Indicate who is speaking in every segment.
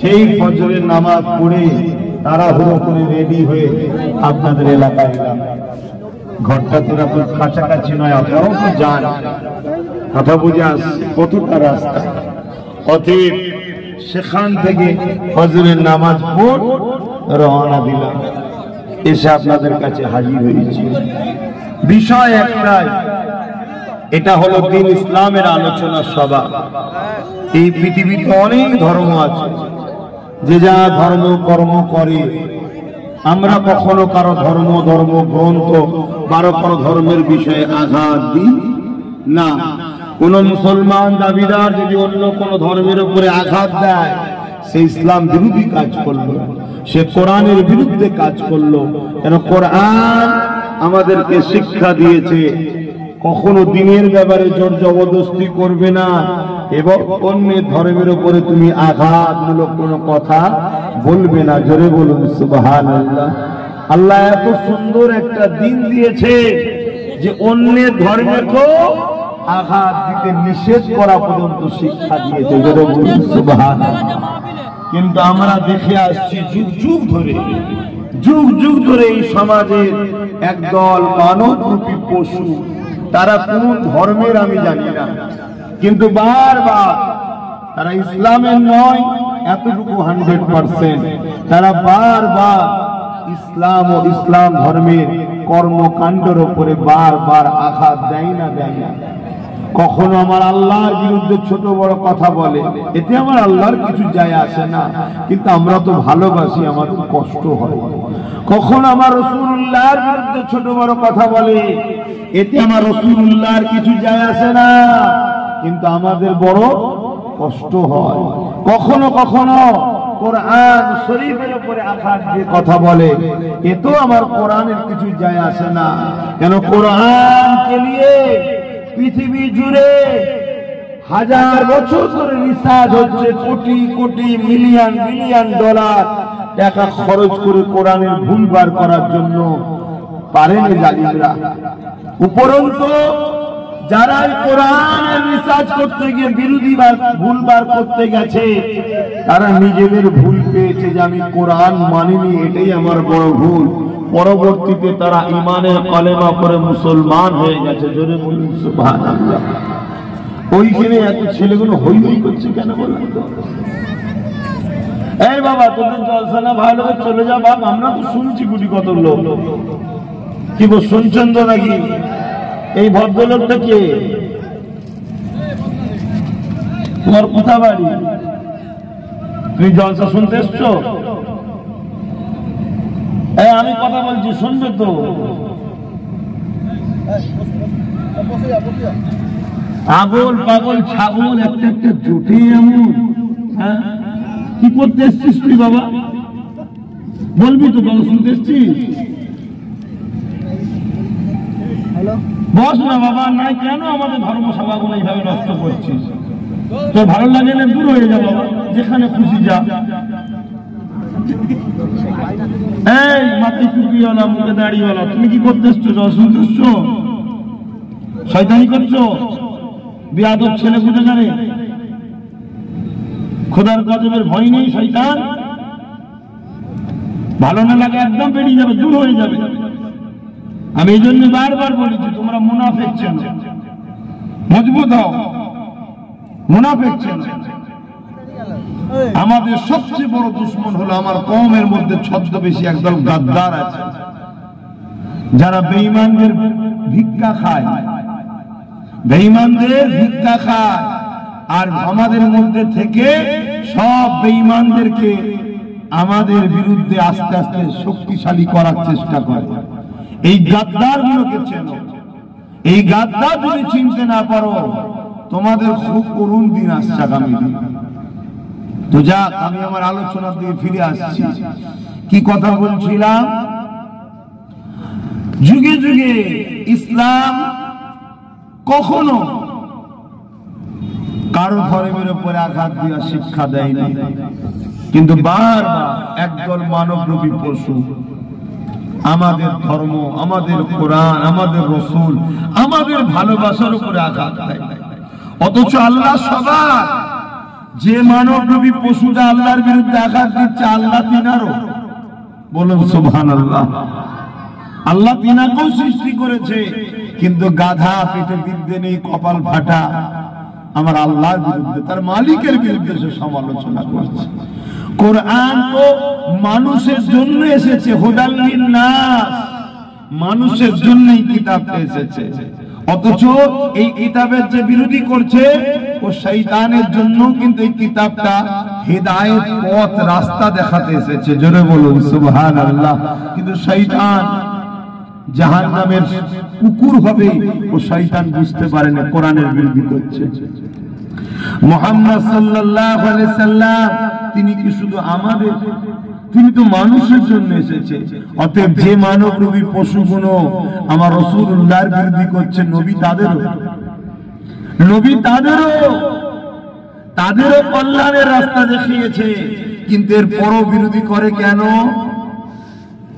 Speaker 1: সেই ফজরের নামাজ পড়ে তাড়াহুড়ো করে রেডি হয়ে আপনাদের এলাকায় এলাম। ঘরটা তোরা খুব কাছাকাছি নয়, আপনারাও তো যান, কথা বুঝে আসছে কতটা রাস্তা। অতএব সেখান থেকে ফজরের নামাজ পড় রওনা দিলাম, এসে আপনাদের কাছে হাজির হয়েছি। বিষয় একটাই, এটা হলো দিন ইসলামের আলোচনা সভা। এই পৃথিবীতে অনেক ধর্ম আছে, যে যা ধর্ম কর্ম করে। আমরা কখনো কারো ধর্ম গ্রন্থ কারো ধর্মের বিষয়ে আঘাত দিই না। কোন মুসলমান দাবিদার যদি অন্য কোন ধর্মের উপরে আঘাত দেয়, সে ইসলাম বিরোধী কাজ করলো, সে কোরআনের বিরুদ্ধে কাজ করলো। কেন কোরআন আমাদেরকে শিক্ষা দিয়েছে কখনো দিনের ব্যাপারে জোর জবরদস্তি করবে না, এবং অন্যের ধর্মের উপরে তুমি আঘাতমূলক কোনো কথা বলবে না। জোরে বলুন সুবহানাল্লাহ। আল্লাহ এত সুন্দর একটা দিন দিয়েছে যে অন্যের ধর্মকেও আঘাত দিতে নিষেধ করা পর্যন্ত শিক্ষা দিয়েছে। জোরে বলুন সুবহানাল্লাহ। কিন্তু আমরা দেখে আসছি যুগ যুগ ধরে এই সমাজের একদল মানবরূপী পশু, তারা কোন ধর্মের আমি জানি না, কিন্তু বারবার তারা ইসলামের নয় এতটুকু 100%, তারা বারবার ইসলাম ও ইসলাম ধর্মের কর্মকাণ্ডের উপরে বারবার আঘাত দেয় না। কখনো আমার আল্লাহর বিরুদ্ধে ছোট বড় কথা বলে, এতে আমার আল্লাহর কিছু যায় আসে না, কিন্তু আমরা তো ভালোবাসি, আমার কষ্ট হয়। কখনো আমার রাসূলুল্লাহর বিরুদ্ধে ছোট বড় কথা বলে, এতে আমার রাসূলুল্লাহর কিছু যায় আসে না, কিন্তু আমাদের বড় কষ্ট হয়। কখনো কখনো কোরআন শরীফের উপরে আঘাত দিয়ে কথা বলে, এতেও আমার কোরআনের কিছু যায় আসে না। কেন কোরআনকে নিয়ে পৃথিবী জুড়ে হাজার বছর ধরে রিসার্চ হচ্ছে, crore crore million billion dollar টাকা খরচ করে কোরআনের ভুল বার করার জন্য পারেনি জালিমরা। উপরন্তু যারা কোরআনের রিসার্চ করতে গিয়ে বিরোধী ভুল বার করতে গেছে, তারা নিজেদের ভুল পেয়েছে যে আমি কোরআন মানিনি, এটাই আমার বড় ভুল। পরবর্তীতে তারা ইমানের কলেমা করে মুসলমান হয়ে গেছে। জোরে বলুন সুবহানাল্লাহ। ওইখানে এত ছেলেগুলো হই হই করছে কেন বলেন তো? এই বাবা, তোদের জলসা না ভালো, চলে যা বাপ, আমরা তো শুনছি গুটি কত লোক। কি গো, শুনছেন তো নাকি? এই ভদ্রলোকটা কে? তোমার কোথা বাড়ি? তুমি জলসা শুনতে এসছো? আমি কথা বলছি, শুনবে তো? পাগল পাগল ছাগল একটা একটা জোটে এমন। হ্যাঁ, কি করতে এসছিস তুই বাবা? বলবি তো, বল, শুনতে এসছিস? বস না বাবা। নাই কেন আমাদের ধর্মসভাগুলো এইভাবে নষ্ট করছিস? তোর ভালো লাগে না, দূর হয়ে যা বাবা, যেখানে খুশি যা। এই মাথায় টুপিওয়ালা, মুখে দাড়িওয়ালা, তুমি কি করতে এসছো? শুনতে এসছো? শয়তানি করছো? বেয়াদব ছেলে বুঝে জানে, খোদার গজবের ভয় নেই শয়তান। ভালো না লাগে একদম বেরিয়ে যাবে, দূর হয়ে যাবে। আমি এই জন্য বারবার বলেছি, তোমরা মুনাফিক চেনো, মজবুত হও, মুনাফিক চেনো। আমাদের সবচেয়ে বড় দুশ্মন হলো আমার কওমের মধ্যে ছদ্মবেশী একদল গাদ্দার আছে, যারা বেঈমানদের ভিক্ষা খায়, বেঈমানদের ভিক্ষা খায়, আর আমাদের মধ্যে থেকে সব বেঈমানদেরকে আমাদের বিরুদ্ধে আস্তে আস্তে শক্তিশালী করার চেষ্টা করে। এই গাদ্দার গুলোকে চেনো। এই গাদ্দার যদি চিনতে না পারো, তোমাদের খুব করুণ দিন আসছে আগামী দিন। তো যাক, আমি আমার আলোচনার দিকে ফিরে আসছি। কি কথা বলছিলাম? যুগে যুগে ইসলাম কখনো কারো ধর্মের উপরে আঘাত দিয়া শিক্ষা দেয়নি, কিন্তু বারবার একদল মানবরূপী পশু আমাদের ধর্ম, আমাদের কোরআন, আমাদের রাসূল, আমাদের ভালোবাসার উপরে আঘাত দেয়। অথচ আল্লাহ সবার যে মানবরূপী পশুটা আল্লাহর বিরুদ্ধে আঘাত দিচ্ছে, আল্লাহ তিনারও, বলুন সুবহানাল্লাহ। আল্লাহ তিনাকেও সৃষ্টি করেছে, কিন্তু গাধা পেটে বিদ্যে নেই, কপাল ফাটা, আমার আল্লাহর বিরুদ্ধে, তার মালিকের বিরুদ্ধে সে সমালোচনা করছে। কোরআন তো মানুষের জন্য এসেছে, হুদাল লিন্নাস, মানুষের জন্যই কিতাবটা এসেছে। অথচ এই কিতাবের যে বিরোধী করছে ও শয়তানের জন্য, কিন্তু এই কিতাবটা হেদায়েত, পথ, রাস্তা দেখাতে এসেছে। জোরে বলুন সুবহানাল্লাহ। কিন্তু শয়তান জাহান্নামের কুকুর হবে, ও শয়তান বুঝতে পারে না কোরআনের বিরোধী করছে। মুহাম্মদ সাল্লাল্লাহু আলাইহি সাল্লাম তিনি কি শুধু আমাদের, তিনি তো মানুষের জন্য এসেছে। অতএব যে মানবরূপী পশুগুলো আমার রাসূলুল্লাহর বিরোধী করছে, নবী তাদেরও কল্যাণের রাস্তা দেখিয়েছে, কিন্তু এর পরও বিরোধী করে কেন?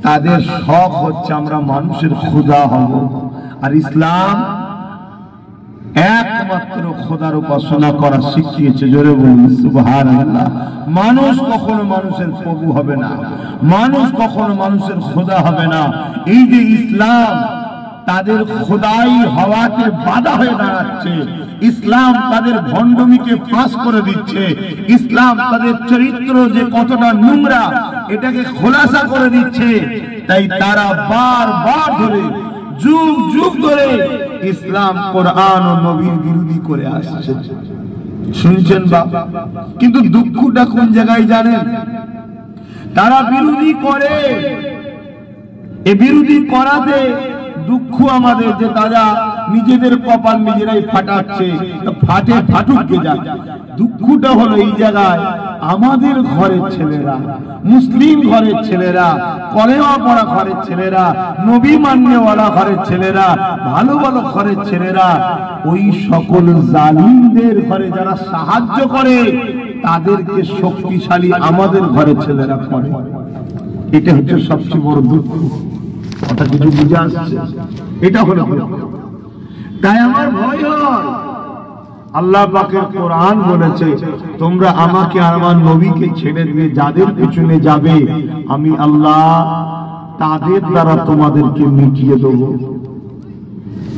Speaker 1: তাদের শখ হচ্ছে আমরা মানুষের খোদা হব। আর ইসলাম একমাত্র খোদার উপাসনা করা শিখিয়েছে। জোরে বলুন সুবহানাল্লাহ। মানুষ কখনো মানুষের প্রভু হবে না, মানুষ কখনো মানুষের খোদা হবে না। এই যে ইসলাম তাদের খোদাই হওয়াকে বাধা হয়ে দাঁড়াচ্ছে, ইসলাম তাদের ভণ্ডমিকে ফাঁস করে দিচ্ছে, ইসলাম তাদের চরিত্র যে কতটা নোংরা এটাকে খোলাসা করে দিচ্ছে। তাই তারা বারবার ধরে, যুগ যুগ ধরে ইসলাম, কোরআন ও নবীর বিরোধী করে আসছে। শুনছেন বাবা? কিন্তু দুঃখটা কোন জায়গায় জানেন? তারা বিরোধী করে, এ বিরোধী করাতে দুঃখ আমাদের যে তারা নিজেদের কপাল নিজেরাই ফাটাচ্ছে, ফাটুক গে যাক। দুঃখটা হলো এই জায়গায় আমাদের ঘরের ছেলেরা, মুসলিম ঘরের ছেলেরা, কলেমা পড়া ঘরের ছেলেরা, নবী মান্যওয়ালা ঘরের ছেলেরা, ভালো ভালো ঘরের ছেলেরা ওই সকল জালিমদের ঘরে যারা সাহায্য করে তাদেরকে শক্তিশালী আমাদের ঘরের ছেলেরা করে। এটা হচ্ছে সবচেয়ে বড় দুঃখ। কথা কিছু বুঝে আসছে? এটা হলো। তাই আমার ভয় হয়, আল্লাহ পাকের কোরআন বলেছে তোমরা আমাকে আর আমার নবীকে ছেড়ে দিয়ে যাদের পিছনে যাবে, আমি আল্লাহ তাদের দ্বারা তোমাদেরকে মিটিয়ে দেব।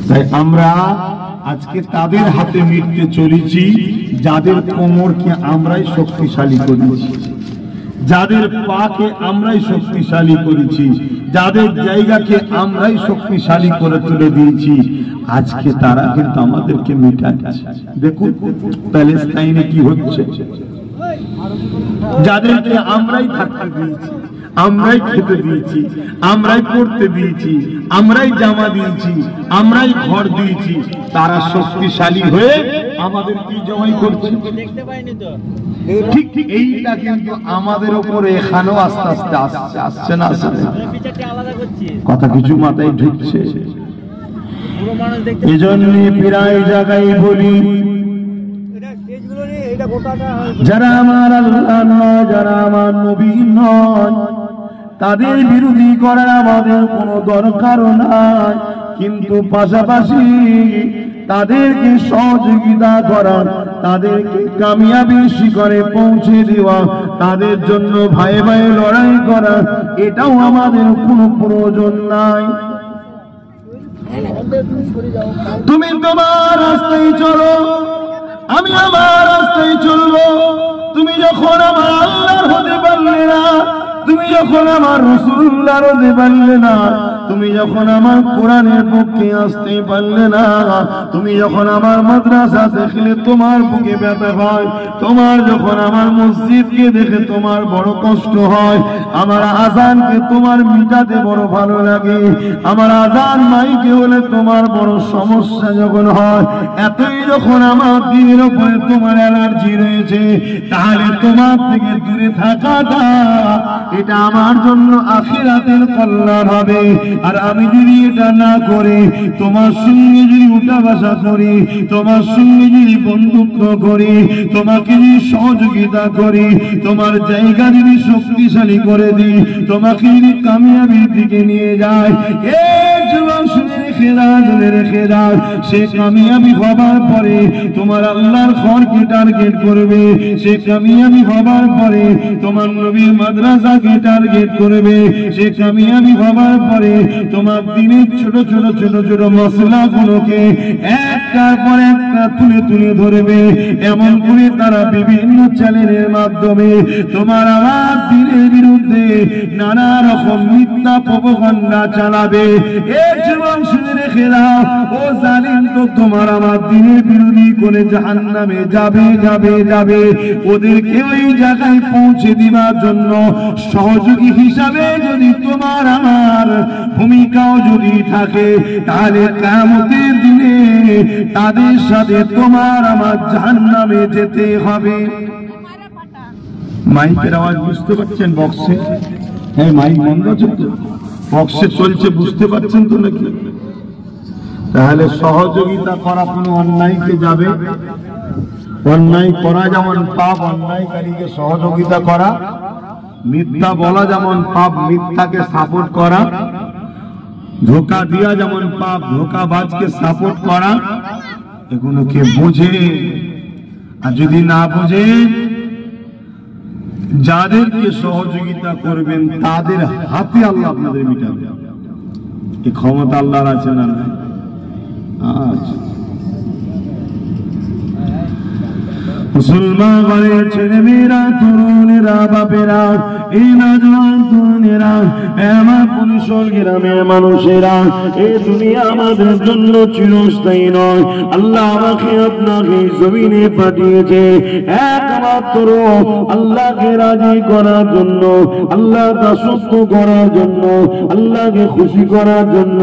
Speaker 1: তাই আমরা আজকে তাদের হাতে মিটতে চলেছি যাদের কোমরকে আমরাই শক্তিশালী করেছি, যাদের পাকে আমরাই শক্তিশালী করেছি, যাদের জায়গাকে আমরাই শক্তিশালী করে তুলে দিয়েছি, আজকে তারা কিন্তু আমাদেরকে মেটাচ্ছে। দেখুন প্যালেস্টাইনে কি হচ্ছে, যাদেরকে আমরাই থাকতে দিয়েছি, আমরাই খেতে দিয়েছি, আমরাই পড়তে দিয়েছি, আমরাই জামা দিয়েছি, আমরাই ঘর দিয়েছি, তারা শক্তিশালী হয়ে আমাদের কি জমাই করছে। ঠিক ঠিক এইটা কিন্তু আমাদের উপরে এখানেও আস্তে আস্তে আসছে, আসছে না? কথা কিছু মাথায় ঢুকছে। এজন্য প্রায় জায়গায় বলি, যারা আমার আল্লাহ নয়, যারা আমার নবী নয়, তাদের বিরোধী করার আমাদের কোনো দরকারও নাই, কিন্তু পাশাপাশি তাদেরকে সহযোগিতা করা, তাদেরকে কামিয়াবি শিখরে পৌঁছে দেওয়া, তাদের জন্য ভাই ভাই লড়াই করা, এটাও আমাদের কোনো প্রয়োজন নাই। তুমি তোমার রাস্তায় চলো, আমি আমার রাস্তায় চলবো। তুমি যখন আমার আল্লাহর হতে পারলে না, তুমি যখন আমার রাসূলুল্লাহর হতে পারলে না, তুমি যখন আমার কোরআনের পক্ষে আসতে পারলে না, তুমি যখন আমার মাদ্রাসা দেখলে তোমার বুকে ব্যথা হয়, তোমার যখন আমার মসজিদকে দেখে তোমার বড় কষ্ট হয়, আমার আযানকে তোমার মিটাতে বড় ভালো লাগে, আমার আযান মাইকে হলে তোমার বড় সমস্যা যখন হয়, এতই যখন আমার দিনের উপরে তোমার অ্যালার্জি রয়েছে, তাহলে তোমার থেকে দূরে থাকাটা এটা আমার জন্য আখিরাতের কল্যাণ হবে। আর আমি যদি এটা না করে তোমার সঙ্গে যদি উঠা বসা করি, তোমার সঙ্গে যদি বন্ধুত্ব করি, তোমাকে যদি সহযোগিতা করি, তোমার জায়গা যদি শক্তিশালী করে দিই, তোমাকে যদি কামিয়াবির দিকে নিয়ে যায়, এই যুবক শুনে রেখে দাও সে কামিয়াবি হবার পরে তোমার আল্লাহর ঘরকে টার্গেট করবে, সে কামিয়াবি হবার পরে তোমার নবীর মাদ্রাসাকে টার্গেট করবে, সে কামিয়াবি হবার পরে তোমার দিনের ছোট ছোট ছোট ছোট মশলাগুলোকে একটার পর একটা তুলে তুলে ধরবে। এমন করে তারা বিভিন্ন চ্যানেলের মাধ্যমে তোমার আমার দিনের বিরুদ্ধে নানা রকম মিথ্যা প্রোপাগান্ডা চালাবে। এই জীবন শুনে রেখে দাও, ও জালিম তো তোমার আমার দিনের বিরোধী করে জাহান্নামে যাবে যাবে যাবে। ওদেরকে ওই জায়গায় পৌঁছে দিবার জন্য সহযোগী হিসাবে যদি তোমার আমার ভূমিকাও যদি থাকে, তাহলে কিয়ামতের দিনে তাদের সাথে তোমার আমার জাহান্নামে যেতে হবে। মাইকের আওয়াজ বুঝতে পারছেন? বক্সে, হ্যাঁ মাইক বন্ধ আছে তো, বক্সে চলছে, বুঝতে পারছেন তো নাকি? তাহলে সহযোগিতা করা কোনো অন্যায়কে যাবে, অন্যায় করা যেমন পাপ, অন্যায়কারীকে সহযোগিতা করা, মিথ্যা বলা যেমন পাপ, মিথ্যাকে সাপোর্ট করা, ধোঁকা দিয়া যেমন পাপ, ধোঁকাবাজকে সাপোর্ট করা, এগুলোকে বুঝে। আর যদি না বুঝে, যাদেরকে সহযোগিতা করবেন তাদের হাতে আল্লাহ আপনাদের মিটাবে। এই ক্ষমতা আল্লাহর আছে না? আচ্ছা, মুসলমান ঘরের ছেলে মেয়েরা, তরুণেরা, বাপেরা, এই নজওয়ান তরুণেরা, আমার পুলিশর গ্রামের মানুষেরা, এই দুনিয়া আমাদের জন্য চিরস্থায়ী নয়। আল্লাহ আমাকে আপনাকে জমিনে পাঠিয়েছে একমাত্র আল্লাহকে রাজি করার জন্য, আল্লাহ দাসত্ব করার জন্য, আল্লাহকে খুশি করার জন্য।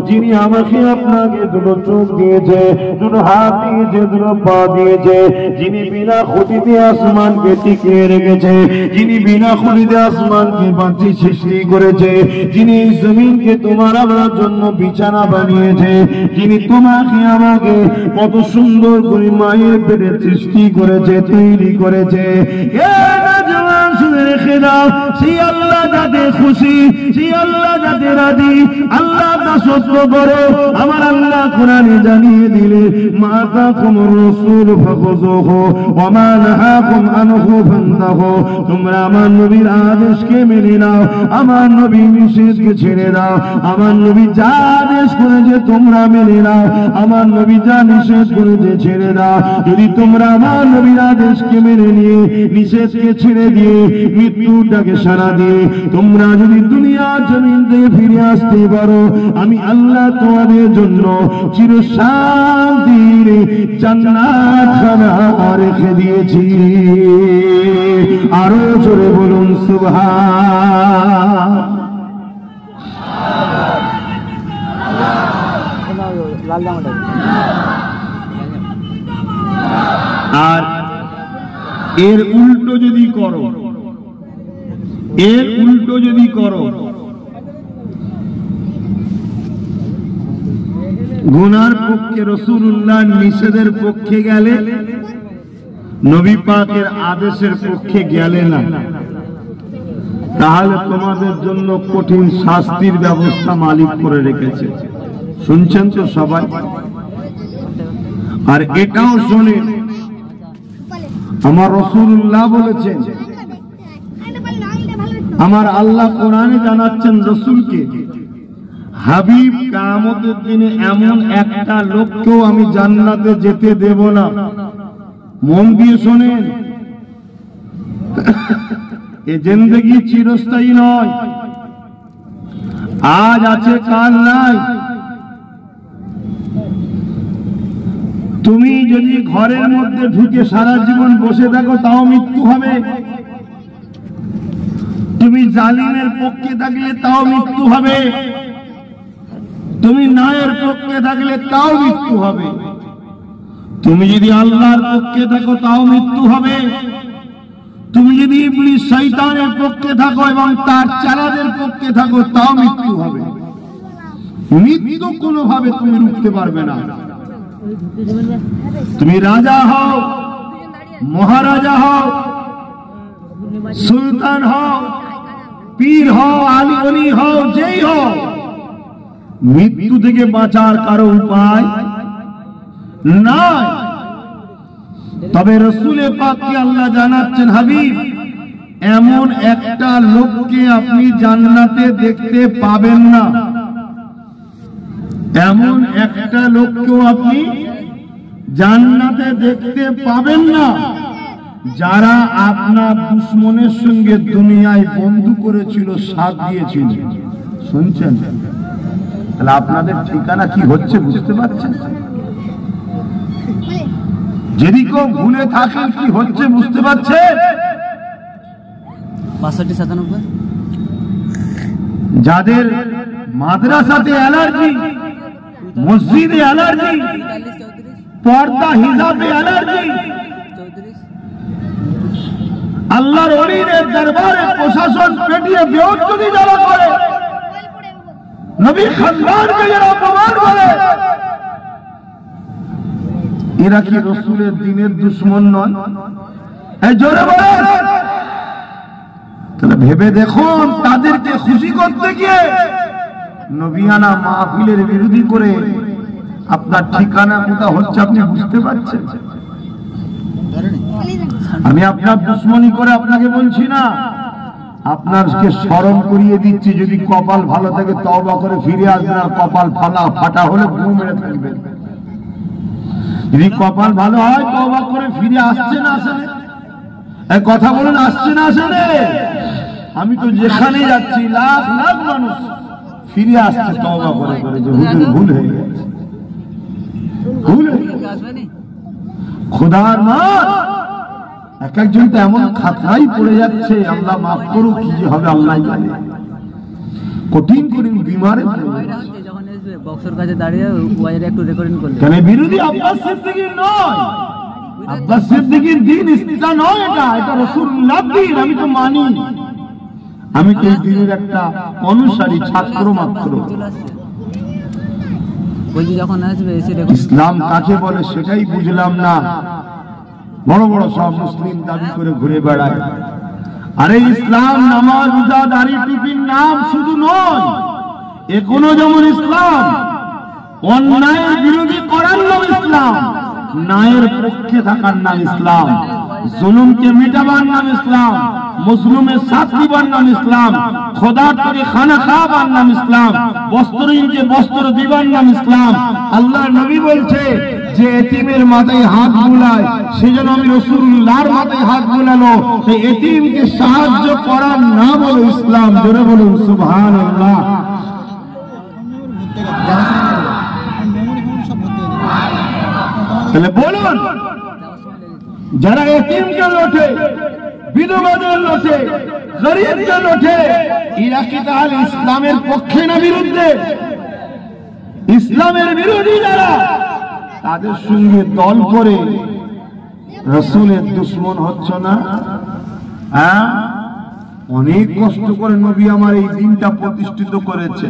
Speaker 1: যিনি আমাকে আপনাকে দুটো চোখ দিয়েছে, দুটো হাত দিয়েছে, দুটো পা দিয়েছে, যিনি বিনা খুঁটিতে আসমানকে টিকিয়ে রেখেছে, যিনি বিনা খুঁটিতে আসমানকে বাঁচি সৃষ্টি করেছে, যিনি এই জমিনকে তোমার আমার জন্য বিছানা বানিয়েছে, যিনি তোমাকে আমাকে কত সুন্দর করে মায়ের পেটে সৃষ্টি করেছে, তৈরি করেছে। রেখে দাও, সেই আল্লাহ যাতে খুশি, সেই আল্লাহ যাতে রাজি, আল্লাহ দাসত্ব করো। আমার আল্লাহ কোরআনে জানিয়ে দিলে, মাতাকুম রাসূল ফাখুযুহু ওয়া মা নাহাকুম আনহু ফান্তাহু। তোমরা আমার নবীর আদেশকে মেনে নাও, আমার নবী নিষেধকে ছেড়ে দাও। আমার নবী যা আদেশ করেছে তোমরা মেনে নাও, আমার নবী যা নিষেধ করেছে ছেড়ে দাও। যদি তোমরা আমার নবীর আদেশকে মেনে নিয়ে নিষেধকে ছেড়ে দিয়ে মৃত্যুটাকে সারা দিয়ে তোমরা যদি দুনিয়া জমিন থেকে ফিরে আসতে পারো, আমি আল্লাহ তোমাদের জন্য চিরশান্তির জান্নাত খানা রেখে দিয়েছি। আরো জোরে বলুন সুবহান। আর এর উল্টো যদি করো, এর উল্টো যদি করো, গুনার পক্ষে রাসূলুল্লাহ নিষেধের পক্ষে গেলে, নবী পাকের আদেশের পক্ষে গেলে না, তাহলে তোমাদের জন্য কঠিন শাস্তির ব্যবস্থা মালিক করে রেখেছে। শুনছেন তো সবাই? আর এটাও শুনে আমার রাসূলুল্লাহ বলেছেন, আমার আল্লাহ কোরআনে জানাচ্ছেন রাসূলকে, হাবিব কিয়ামতের দিনে এমন একটা লোককেও আমি জান্নাতে যেতে দেব না। মন দিয়ে শোনেন, এ জিন্দেগি চিরস্থায়ী নয়, আজ আছে কাল নাই। তুমি যদি ঘরের মধ্যে ঢুকে সারা জীবন বসে থাকো তাও মৃত্যু হবে। তুমি জালিমের পক্ষে থাকলে তাও মৃত্যু হবে, তুমি ন্যায়ের পক্ষে থাকলে তাও মৃত্যু হবে। তুমি যদি আল্লাহর পক্ষে থাকো তাও মৃত্যু হবে, তুমি যদি ইবলিস শয়তানের পক্ষে থাকো এবং তার চালাদের পক্ষে থাকো তাও মৃত্যু হবে। মৃত্যু কোনোভাবে তুমি রুখতে পারবে না। তুমি রাজা হও, মহারাজা হও, সুলতান হও, পীর হও, আলী অলি হও, যেই হও, মৃত্যু থেকে বাঁচার কারো উপায় নাই। তবে রসুলে পাককে আল্লাহ জানাচ্ছেন, হাবিব, এমন একটা লোককে আপনি জান্নাতে দেখতে পাবেন না, এমন একটা লোককেও আপনি জান্নাতে দেখতে পাবেন না যারা আপনার দুশ্মনের সঙ্গে দুনিয়ায় বন্ধু করেছিল, সাথ দিয়েছিল। শুনছেন? তাহলে আপনাদের ঠিকানা কি হচ্ছে বুঝতে পারছেন? যদি কেউ ভুলে থাকেন কি হচ্ছে বুঝতে পারছেন?
Speaker 2: ৬৫-৯৭
Speaker 1: যাদের মাদ্রাসাতে অ্যালার্জি, মসজিদে অ্যালার্জি, পর্দা হিজাবে অ্যালার্জি, আল্লাহর ওলিদের দরবারে প্রশাসন পেটিয়ে বেহুদী যারা করে, নবী খানদানকে যারা অপমান করে, এরা কি রসুলের দ্বীনের দুশমন নয়? এই জোরে বলেন। তাহলে ভেবে দেখুন, তাদেরকে খুশি করতে গিয়ে নবিয়ানা মাহফিলের বিরোধী করে আপনার ঠিকানা কোথাও হচ্ছে আপনি বুঝতে পারছেন? আমি আপনার দুশ্মনী করে আপনাকে বলছি না, আপনাকে স্মরণ করিয়ে দিচ্ছি, যদি কপাল ভালো থাকে তওবা করে ফিরে আসবেন, আর কপাল ফাটা হলে ঘুম মেরে থাকবেন। যদি কপাল ভালো হয় তওবা করে ফিরে আসছে না আসে, এই কথা বলেন, আসছে না আসে? আমি তো যেখানে যাচ্ছি লাখ লাখ মানুষ ফিরে আসছে তওবা করে করে, যে হুজুর ভুল হয়ে গেছে, ভুল হয়ে গেছে। খোদার নাম, এক একজন তো এমন খাতায় পড়ে যাচ্ছে, আল্লাহ মাফ করুক, কি যে হবে আল্লাহ জানে। কঠিন কঠিন বিমারে
Speaker 2: যখন বক্সের কাছে দাঁড়িয়ে ওয়াইরে একটু রেকর্ডিং করলেন,
Speaker 1: কেন বিরোধী আব্বাস সিদ্দিকীর নয়, আব্বাস সিদ্দিকীর দ্বীন এটা নয়, এটা রাসূলুল্লাহর দ্বীন। আমি তো মানি, আমি তো এই দ্বীনের একটা অনুসারী ছাত্র মাত্র।
Speaker 2: বলছি যখন আসবে এসে
Speaker 1: ইসলাম কাকে বলে সেটাই বুঝলাম না। বড় বড় সব মুসলিম দাবি করে ঘুরে বেড়ায়। আরে ইসলাম নামাজ রোজা দাড়ি টুপির নাম শুধু নয়, এখনো যেমন ইসলাম অন্যায়ের বিরোধী করার নাম ইসলাম, ন্যায়ের পক্ষে থাকার নাম ইসলাম, জুলুমকে মিটাবার নাম ইসলাম, মুসলিমের সাথ দিবার নাম ইসলাম, খোদার তৈরি খানা খাওয়াবার নাম ইসলাম, বস্ত্রহীনকে বস্ত্র দিবার নাম ইসলাম। আল্লাহ নবী বলছে যে এতিমের মাথায় হাত বুলায়, সেজন্য আমি রাসূলুল্লাহর মাথায় হাত বুলালো, সেই এতিমকে সাহায্য করার নাম হলো ইসলাম। জোরে বলুন সুবহানাল্লাহ। তাহলে বলুন, যারা এতিমকে লোটে, বিধবাদের লোটে, গরিবকে লোটে, এরা কি তাহলে ইসলামের পক্ষে না বিরুদ্ধে? ইসলামের বিরোধী যারা, তাদের সঙ্গে দল করে রাসূলের দুশমন হচ্ছে না? হ্যাঁ, অনেক কষ্ট করে নবী আমার এই দিনটা প্রতিষ্ঠিত করেছে।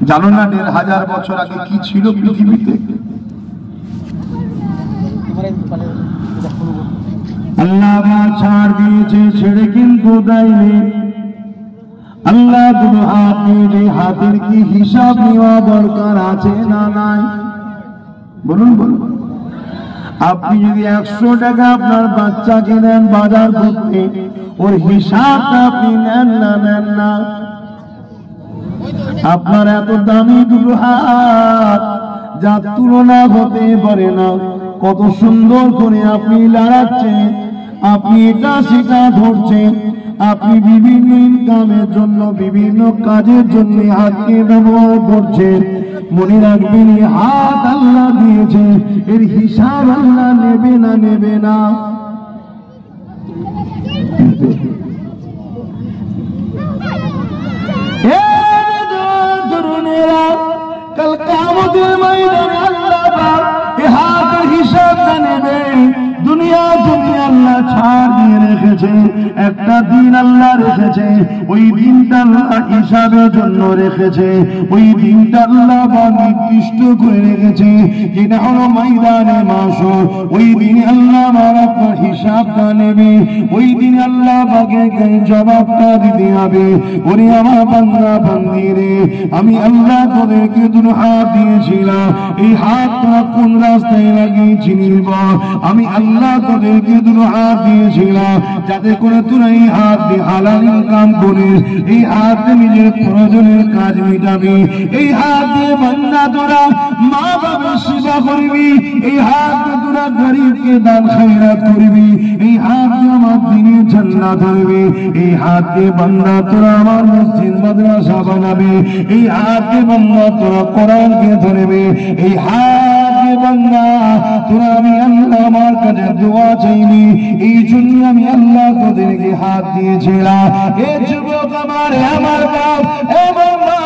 Speaker 1: জানো না ১৫০০ বছর আগে কি ছিল পৃথিবীতে? আল্লাহ ছাড় দিয়েছে, ছেড়ে কিন্তু দেয়নি। আল্লাহ দুটো হাত নিয়ে, হাতের কি হিসাব নেওয়া দরকার আছে না নাই? বলুন বলুন। আপনি যদি ১০০ টাকা আপনার বাচ্চাকে দেন বাজার করতে, ওর হিসাবটা আপনি নেন না নেন না? আপনার এত দামি দুটো হাত, যার তুলনা হতে পারে না, কত সুন্দর করে আপনি লড়াচ্ছেন, আপনি এটা সেটা ধরছেন, আপনি বিভিন্ন ইনকামের জন্য, বিভিন্ন কাজের জন্য হাতকে ব্যবহার করছেন। মনে রাখবেন, হাত আল্লাহ দিয়েছে, এর হিসাব আল্লাহ নেবে না নেবে না? কাল কিয়ামতের ময়দানে আল্লাহ হাতের হিসাব নেবে। দুনিয়া আল্লাহ ছাড় দিয়ে রেখে রেখেছে, একটা দিন আল্লাহ রেখেছে, ওই দিনটা আল্লাহ হিসাবের জন্য রেখেছে, ওই দিনটা আল্লাহ নির্দিষ্ট করে রেখেছে, যেটা হলো ময়দানে মাশর। ওই দিন আল্লাহ আমার আপনার হিসাবটা নেবে, ওই দিন আল্লাহ বাগে জবাবটা দিতে হবে। ওরে আমার বান্দা বান্দি রে, আমি আল্লাহ তোদেরকে দুটো হাত দিয়েছিলাম, এই হাত তোরা কোন রাস্তায় লাগিয়েছিলি? আমি আল্লাহ তোদেরকে দুটো হাত দিয়েছিলাম যাতে করে তোরা এই হাত দিয়ে হালাল ইনকাম করিস, এই হাত দিয়ে নিজের প্রয়োজনের কাজ মিটাবি, এই হাত দিয়ে বান্দা তোরা মা বাবার সেবা করবি, এই হাত দিয়ে তোরা গরিবকে দান খয়রাত করবি, এই হাত দিয়ে আমার দিনের ঝান্ডা ধরবি, এই হাত দিয়ে বান্দা তোরা আমার মসজিদ মাদ্রাসা বানাবে, এই হাত দিয়ে বান্দা তোরা কোরআনকে ধরবে, এই হাত দিয়ে বান্দা তোরা আমি আল্লাহ আমার কাছে দোয়া চাইবি। এই জন্য আমি আল্লাহ তোদেরকে হাত দিয়েছিলাম। এ যুবক আমার বাপ এবং মা,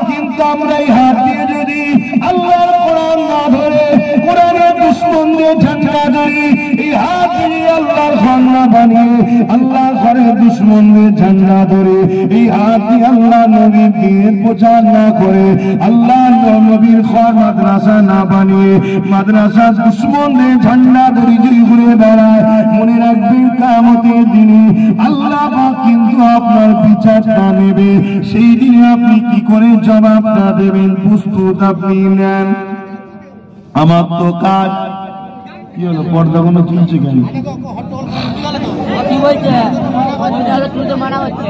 Speaker 1: কিন্তু আমরা এই হাত দিয়ে যদি আল্লাহর কোরআন না ধরে কোরআনের দুশমনদের ঝান্ডা ধরি, এই হাত দিয়ে আল্লাহর খানা বানিয়ে আল্লাহর ঘরের দুশমনদের ঝান্ডা ধরে, এই হাত দিয়ে আল্লাহ নবীর দ্বীনের প্রচার না করে, আল্লাহ নবীর ঘর মাদ্রাসা না বানিয়ে মাদ্রাসা দুশমনদের ঝান্ডা ধরে যদি ঘুরে বেড়ায়, মনে রাখবেন কিয়ামতের দিনে আল্লাহ পাক কিন্তু আপনার বিচারটা নেবে। সেই দিনে আপনি কি করে জবাবটা দেবেন? প্রস্তুত আপনি নেন। আমার তো কাজ কি হলো, পর্দা কোনো তুলছে কেন?
Speaker 2: কি বলছে? তুলতে মানা হচ্ছে।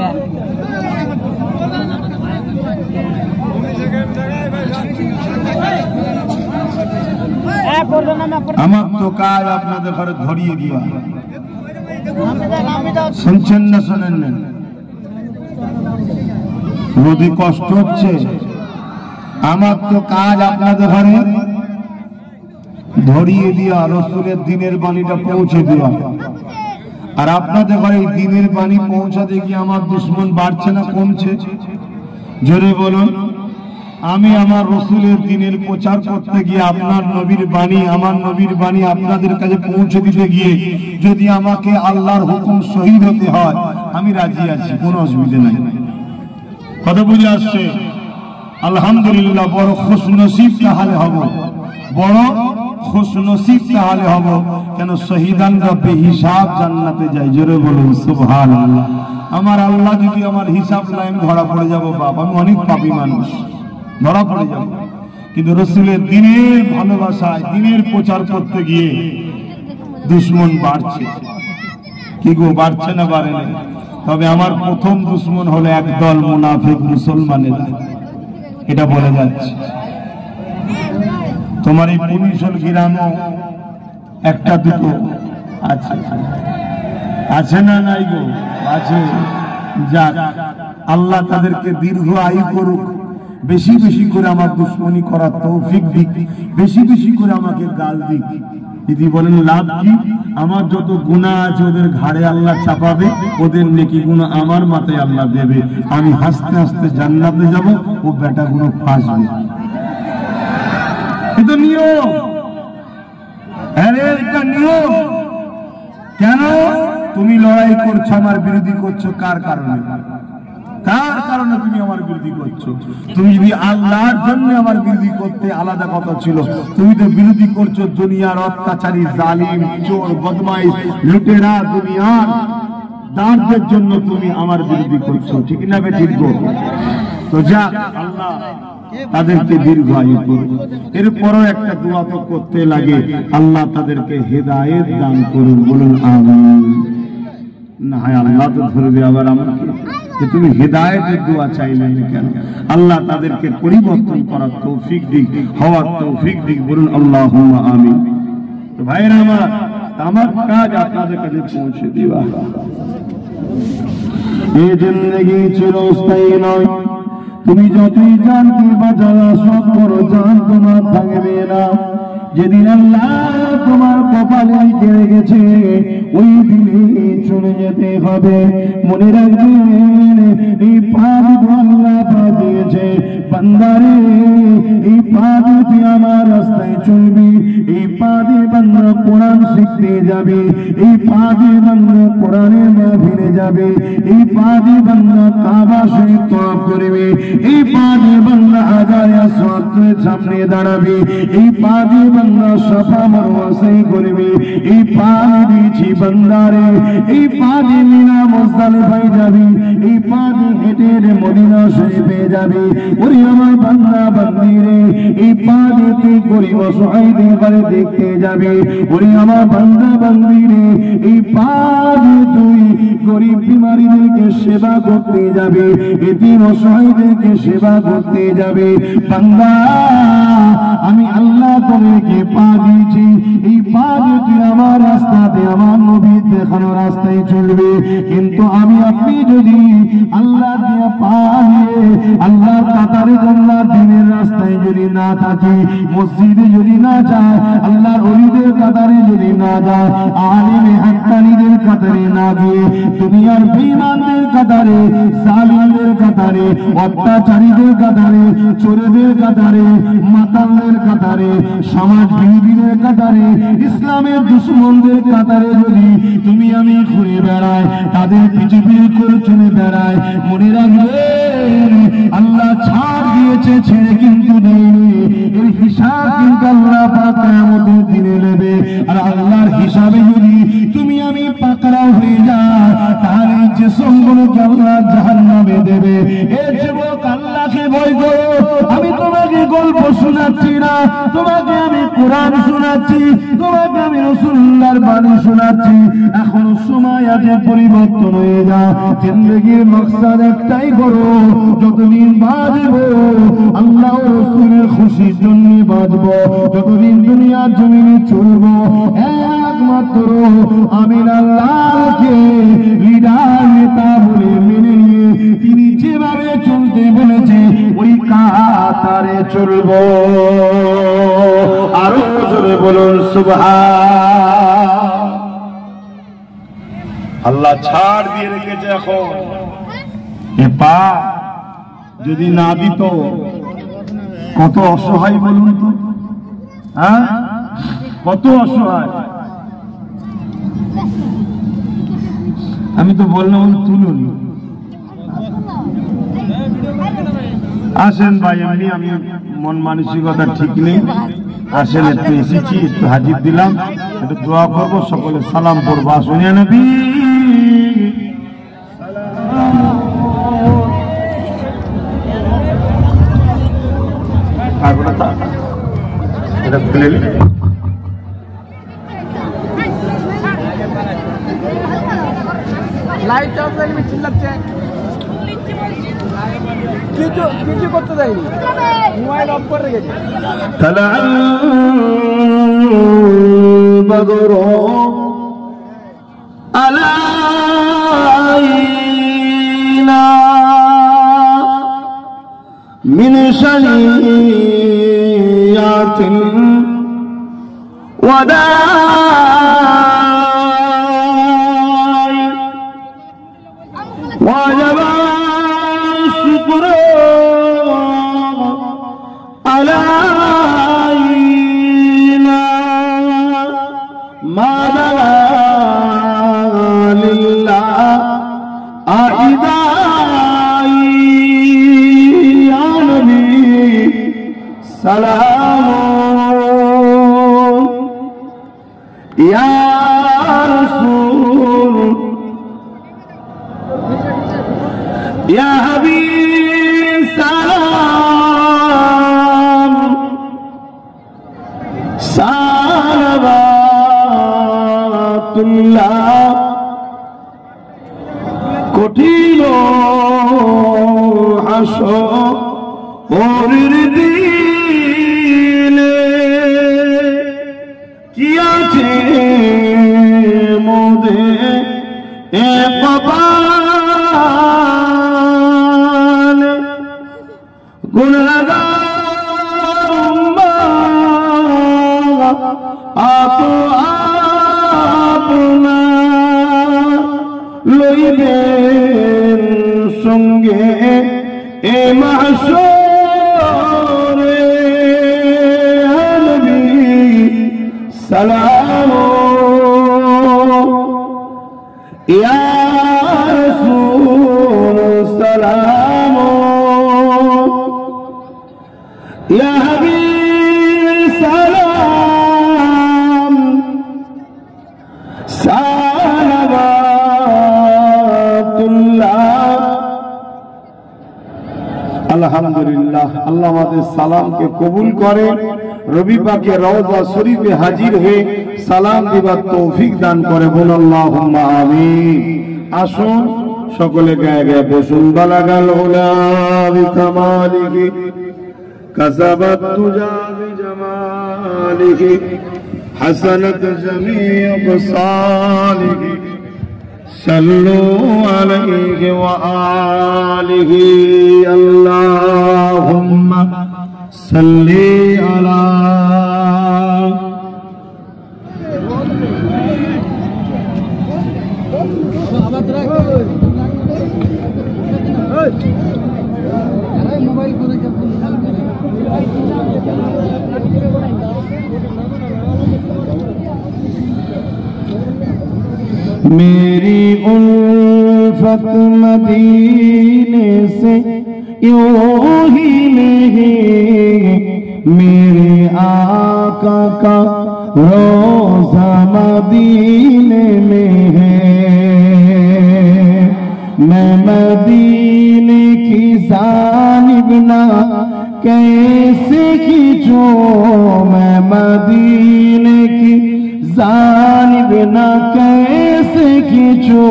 Speaker 1: আমার তো কাজ আপনাদের ঘরে ধরিয়ে দিয়া, শুনছেন না শোনেন না? যদি কষ্ট হচ্ছে, আমার তো কাজ আপনাদের ঘরে ধরিয়ে দিয়া, রসুলের দিনের বাণীটা পৌঁছে দেওয়া। আর আপনাদের ঘরে এই দিনের বাণী পৌঁছাতে গিয়ে আমার দুশমন বাড়ছে না কমছে? জোরে বলুন। আমি আমার রসুলের দিনের প্রচার করতে গিয়ে আপনার নবীর বাণী, আমার নবীর বাণী আপনাদের কাছে পৌঁছে দিতে গিয়ে যদি আমাকে আল্লাহর হুকুম শহীদ হতে হয়, আমি রাজি আছি, কোনো অসুবিধা নাই। কথা বুঝে আসছে? আলহামদুলিল্লাহ। বড় খুশনসিব তাহলে হব, বড় খুশনসিব তাহলে হব। কেন? শহীদানরা বেহিসাব জান্নাতে যায়। জোরে বলুন সুবহানাল্লাহ। আমার আল্লাহ যদি আমার হিসাব লাইন ধরা পড়ে যাব, বাপ আমি অনেক পাপী মানুষ, ধরা পড়ে যাব। কিন্তু রসুলের দিনের ভালোবাসায়, দিনের প্রচার করতে গিয়ে দুশমন বাড়ছে। কি গো, বাড়ছে না বাড়ে না? তবে আমার প্রথম দুশমন হলো একদল মুনাফিক মুসলমানেরা, এটা বলে যাচ্ছে। তোমার এই পুলিশল গ্রামও একটা দুটো আছে, আছে না নাই গো? আছে। যাক, আল্লাহ তাদেরকে দীর্ঘ আয়ু করুক, বেশি বেশি করে আমার দুশ্মনী করার তৌফিক দিক, বেশি বেশি করে আমাকে গাল দিক। যদি বলেন লাভ কি? আমার যত গুনাহ আছে ওদের ঘাড়ে আল্লাহ চাপাবে, ওদের নেকি গুনাহ আমার মাথায় আল্লাহ দেবে। আমি হাসতে হাসতে জান্নাতে যাব, ও বেটা গুলো ফাঁসবে। এটা নিয়ম, এটা নিয়ম। কেন তুমি লড়াই করছো, আমার বিরোধী করছো? কার কারণে? কার কারণে তুমি আমার বিরোধী করছো? তুমি যদি আল্লাহর জন্য আমার বিরোধী করতে, আলাদা কথা ছিল। তুমি তো বিরোধী করছো দুনিয়ার অত্যাচারী, জালিম, চোর, বদমাইশ, লুটেরা, দুনিয়ার দাঁড়দের জন্য তুমি আমার বিরোধী করছো। ঠিক না বে? ঠিক গো। তো যাক, আল্লাহ তাদেরকে দীর্ঘ আয়ু করুন। এরপরও একটা দোয়া তো করতে লাগে, আল্লাহ তাদেরকে হেদায়েত দান করুন। বলুন আমিন। না হয় আল্লাহ তো ধরবে আবার আমাকে, তুমি হেদায়েতের দোয়া চাইলেন কেন? আল্লাহ তাদেরকে পরিবর্তন করার তৌফিক দিক, হওয়ার তৌফিক দিক। বলুন আল্লাহুম্মা আমিন। তো ভাইরা আমার কাজ আপনাদের কাছে পৌঁছে দেওয়া। এই জিন্দেগি চিরস্থায়ী নয়। তুমি যতই জানতে বা যারা সব করো, জান তোমার থাকবে না। যেদিন আল্লাহ তোমার কপালে লিখে রেখেছে, ওই দিনে চলে যেতে হবে। মনে রাখবেন, এই পাপ আল্লাহ দিয়ে দিয়েছে, বান্দারে এই পা দিয়ে তুই আমার রাস্তায় চলবি, এই পা দিয়ে বান্দা কোরআন শিখতে যাবে, এই পা দিয়ে বান্দা কোরআনের মাহফিলে যাবে, এই পা দিয়ে বান্দা কাবা শরীফ তওয়াফ করবে, এই পা দিয়ে বান্দা হাজারে আসওয়াদের সামনে দাঁড়াবে, এই পা দিয়ে বান্দা সাফা মারওয়া সাই করবে, এই পা দিয়েছি বান্দারে, এই পা দিয়ে মিনা মুজদালিফায় যাবি, এই পা দিয়ে হেঁটে হেঁটে মদিনা শরীফে যাবি। ওরে আমার বান্দা বান্দিরে এই পা দিয়ে তুই গরিব অসহায়দের ঘরে দেখতে যাবি, ওরে আমার বান্দা বান্দিরে এই পা দিয়ে তুই গরিব বিমারীদেরকে সেবা করতে যাবে, এতিম অসহায়দেরকে সেবা করতে যাবে। বান্দা আমি আল্লাহ তোদেরকে পা দিয়েছি, এই পা দিয়ে তুই আমার রাস্তাতে আমার নবীর দেখানো রাস্তায় চলবে। কিন্তু আমি আপনি যদি আল্লাহ দিয়ে পা দিয়ে আল্লাহর কাতারে আল্লাহর দ্বীনের রাস্তায় যদি না থাকি, মসজিদে যদি না যায়, আল্লাহর ওলিদের কাতারে যদি না যায়, আলিমে হাক্কানীদের কাতারে না গিয়ে দুনিয়ার বেঈমানদের কাতারে, জালিমদের কাতারে, অত্যাচারীদের কাতারে, চোরেদের কাতারে, মাতালদের কাতারে, সমাজ বিরোধীদের কাতারে, ইসলামের দুশমনদের কাতারে যদি তুমি আমি ঘুরে বেড়াই, তাদের পিছু পিছু করে চলে বেড়াই, মনে রাখবে আল্লাহ ছাড় দিয়েছে, ছেড়ে কিন্তু দেয়নি। এর হিসাব কিন্তু আল্লাহ পাক কিয়ামতের দিনে নেবে। আর আল্লাহর হিসাবে যদি তুমি আমি পাকড়াও হয়ে যাই, তাহলে যে সম্পূর্ণকে আল্লাহ জাহান্নামে দেবে। এ যুবক আল্লাহকে ভয় করো। আমি তোমাকে গল্প শোনাচ্ছি না, তোমাকে আমি কোরআন শোনাচ্ছি, তোমাকে আমি রাসূলুল্লাহর বাণী শোনাচ্ছি। এখনো সময় আছে পরিবর্তন হয়ে যা। জিন্দেগির মাকসাদ একটাই করো, যতদিন বাঁচব আল্লাহ ও রাসূলের খুশির জন্য বাঁচব, যতদিন দুনিয়ার জমিনে চলব একমাত্র আমি আল্লাহকে লিডার নেতা বলে মেনে নিয়ে তিনি যেভাবে চলতে বলেছে ওই কাতারে চলব। আরো জোরে বলুন সুবহান। আল্লাহ ছাড় দিয়ে রেখেছে। এখন এ পা যদি না দিত কত অসহায় বলুন তো, হ্যাঁ কত অসহায়। আমি তো বললাম তুলুন, আসেন ভাই, এমনি আমি মন মানসিকতা ঠিক নেই, আসেন একটু এসেছি, একটু হাজির দিলাম, একটু দোয়া করবো, সকলে সালাম পড়বো। আসুন ইয়া নবী এটা খুলে নি।
Speaker 3: লাইট অফ লাগবে, চিল্লাচ্ছে, কিছু করতে দেয়নি, মোবাইল অফ করে রেখেছে।
Speaker 1: طلع البدر علينا من شنيعة الوداع وجب الشكر علينا ما دعا لله أعداء يا نبي سلام يا رسول يا حبيب سلام صلوات الله কঠিন হাসরের দিনে কি আছে মোদের এ কপালে গুনাহগার উম্মাহ আতো আপনার লইবেন সঙ্গে ए महशूरे नबी सलाम या रसूल सलाम या हबीब सलाम सलावतुल्लाह। আলহামদুলিল্লাহ, আল্লাহ আমাদের সালামকে কবুল করে, রবি পাকে রওজা শরীফে হাজির হয়ে সালাম দিবার তৌফিক দান করে। বলুন আল্লাহুম্মা আমিন। আসুন সকলে গায়ে গায়ে বসুন। বালাগাল উলা বিকামালিহি কাসাবাত তুজা বিজামালিহি হাসানাত জামিউ বিসালিহি सल्लु अलैहि व आलिहि अल्लाहुम्मा सल्ली अला। मेरी उल्फत मदीने से यूं ही नहीं, मेरे आका का रोज़ा मदीने में है। मैं मदीने की जानिब ना कैसे खींचूं, मैं मदीने की जानिब ना कैसे खींचो,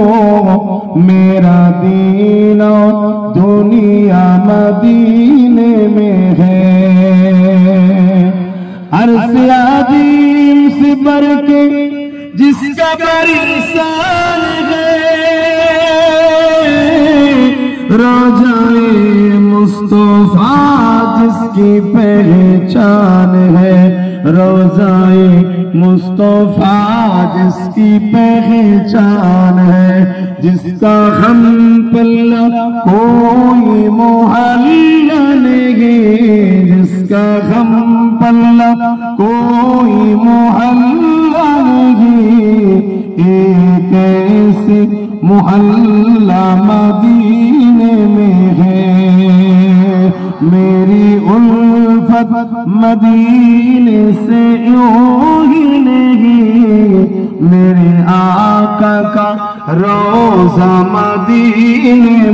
Speaker 1: मेरा दीन और दुनिया मदीने में है। अर्ज़ अज़ीम से बढ़ के जिसका बरिसाल है, रोज़ाए मुस्तफ़ा जिसकी पहचान है, रोज़ाए मुस्तफा जिसकी पहचान है, जिसका हम पल्ला कोई मोहल्ला नहीं, जिसका हम पल्ला कोई मोहल्ला नहीं, एक ऐसे मोहल्ला मदीने में है। मेरी उल्फत मदीने से यूं ही नहीं, मेरे आका का रोज़ा मदीने